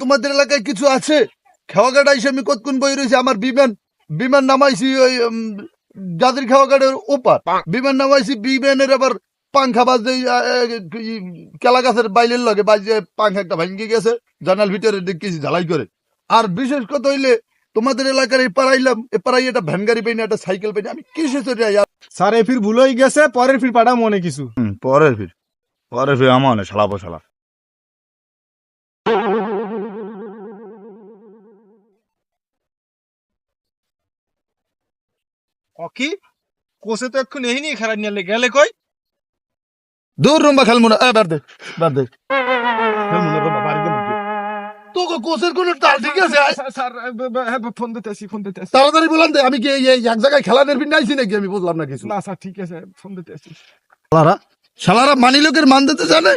তোমাদের এলাকায় কিছু আছে? খেওয়াঘাট আইসে আমি কতক্ষণ বই রয়েছি, আমার বিমান নামাইছি ওই যাদের খেওয়াঘাটের ওপার, বিমান নামাইছি, বিমানের আবার পাংখা বাজে কেলা গাছের বাইলের লগে বাজে পাংখা একটা ভাঙ্গি গেছে, জানাল ভিতরে দেখতেছি ঝালাই করে। আর বিশেষ কথা হইলে তোমাদের এলাকার এপাড়াইলাম, এপাড়াই একটা ভ্যান গাড়ি পাইনি, একটা সাইকেল পাইনি, আমি কিসে চলে যাই? স্যার এই ফির ভুল হয়ে গেছে, পরের ফির পাঠা মনে কিছু। পরের ফির আমার শালা বসালা। অকি কোসে তো এখন এই নিয়ে খারাপ নিয়ে গেলে কই দূর রুম্বা খেলবো না, বার দে তোকে কোচের কোন তাল ঠিক আছে? স্যার ফোন দিতেছি তাড়াতাড়ি বলান দে, আমি কি এই এক জায়গায় খেলা নেরবি নাইছি নাকি? আমি বুঝলাম না কিছু। না স্যার ঠিক আছে ফোন দিতেছি। শালারা মানি লোকের মান দিতে জানে।